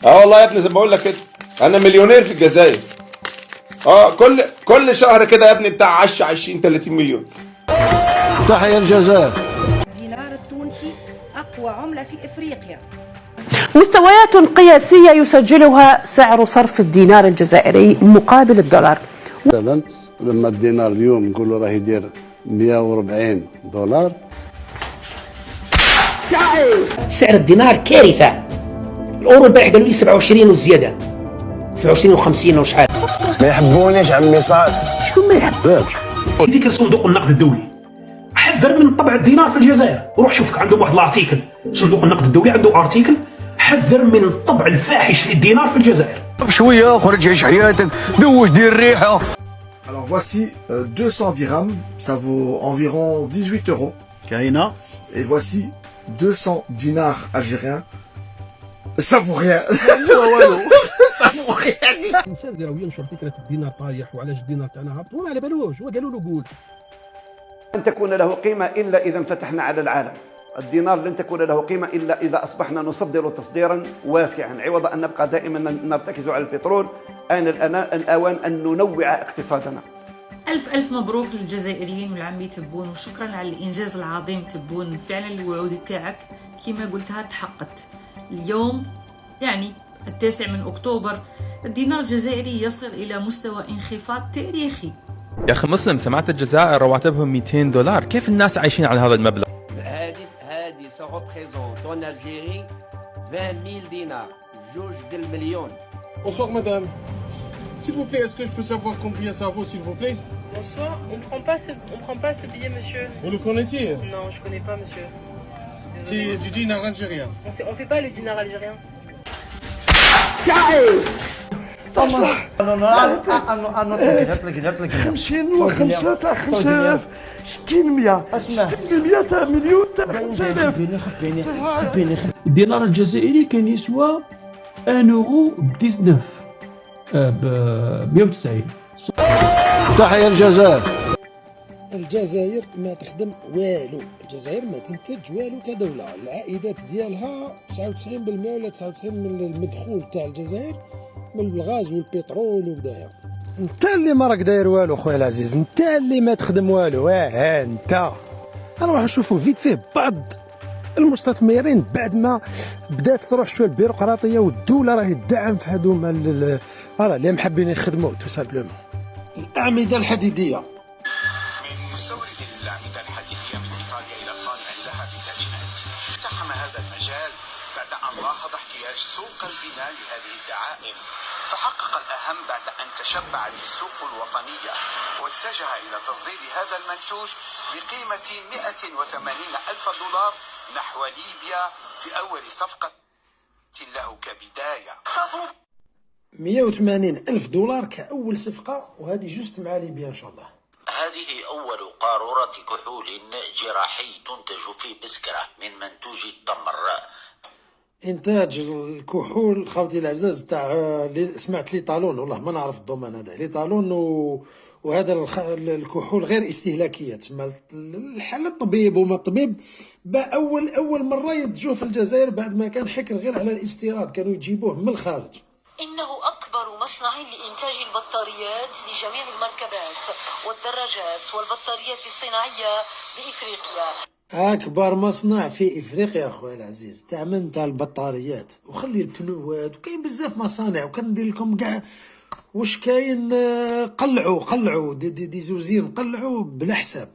اه والله يا ابني زي ما بقول لك كده، انا مليونير في الجزائر. اه كل شهر كده يا ابني بتاع 10 20 30 مليون. تحيا الجزائر. الدينار التونسي أقوى عملة في إفريقيا. مستويات قياسية يسجلها سعر صرف الدينار الجزائري مقابل الدولار. مثلا لما الدينار اليوم نقولوا راه يدير 140 دولار. سعر الدينار كارثة. الأورو البارح قالوا لي 27 وزيادة، 27 و50 وشحال. ما يحبونيش عمي صالح. شكون ما يحبكش؟ ذكر صندوق النقد الدولي حذر من طبع الدينار في الجزائر. روح شوفك عندهم واحد الارتيكل، صندوق النقد الدولي عنده ارتيكل حذر من الطبع الفاحش للدينار في الجزائر. شويه خرج عيش حياتك، دوش دير الريحه. Alors voici 200 dirhams, ça vaut environ 18 euros. كاينه. Et voici 200 dinars algériens. Ça vaut rien. Ça vaut rien. الانسان راه ينشر فكره الدينار طايح وعلاش الدينار تاعنا هابط، هو ما على بالوش، هو قالوا له قول. لن تكون له قيمة إلا إذا انفتحنا على العالم. الدينار لن تكون له قيمة إلا إذا أصبحنا نصدر تصديرا واسعا، عوض أن نبقى دائما نرتكز على البترول. الأوان أن ننوع اقتصادنا. ألف مبروك للجزائريين والعم تبون، وشكرا على الإنجاز العظيم تبون. فعلا الوعود تاعك كما قلتها تحققت. اليوم يعني 9 أكتوبر الدينار الجزائري يصل إلى مستوى انخفاض تاريخي. يا أخي مسلم، سمعت الجزائر رواتبهم 200 دولار، كيف الناس عايشين على هذا المبلغ؟ هذه سو ريبريزونت اون الجيري 20,000 دينار، 2 مليون. Bonsoir madame. S'il vous plaît, est-ce que je peux savoir combien ça vaut s'il vous plaît? Bonsoir, on prend pas ce billet monsieur. Vous le connaissez? Non, je connais pas monsieur. C'est du dinar algérien. On fait pas le dinar algérien. انا 50 و5 تاع 5000 600 600 تاع مليون تاع 5000. الدينار الجزائري كان يسوى 1 اورو ب 19 ب 190. تحيا الجزائر. الجزائر ما تخدم والو، الجزائر ما تنتج والو كدولة. العائدات ديالها 99% ولا 99 من المدخول تاع الجزائر من الغاز والبترول وكدايا. انت اللي ما راك داير والو خويا العزيز، انت اللي ما تخدم والو. انت نروح نشوفوا فيت فيه بعض المستثمرين بعد ما بدات تروح شويه البيروقراطيه، والدوله راهي تدعم في هذوما اللي محبين يخدموا تو سامبلومون. الاعمده الحديديه من مستورد الاعمده الحديديه من ايطاليا الى صانع لها بالتاجيلات. اقتحم هذا المجال بعد ان لاحظ احتياج سوق البناء لهذه الدعائم، فحقق الأهم بعد أن تشبع في السوق الوطنية واتجه إلى تصدير هذا المنتوج بقيمة 180 ألف دولار نحو ليبيا في أول صفقة له كبداية. 180 ألف دولار كأول صفقة، وهذه جوست مع ليبيا إن شاء الله. هذه أول قارورة كحول جراحي تنتج في بسكرة من منتوج التمر. انتاج الكحول خوتي العزاز تاع سمعت لي طالون، والله ما نعرف الضمان هذا لي طالون، وهذا الكحول غير استهلاكيه، تسمى الحل الطبيب وما الطبيب اول مره ينتجوه في الجزائر بعد ما كان حكر غير على الاستيراد، كانوا يجيبوه من الخارج. إنه أكبر مصنع لإنتاج البطاريات لجميع المركبات والدراجات والبطاريات الصناعية بإفريقيا. اكبر مصنع في افريقيا اخويا العزيز تاع البطاريات، وخلي البنوات، وكاين بزاف مصانع، وكندير لكم كاع واش كاين. قلعوا دي زوزين قلعوا بلا حساب.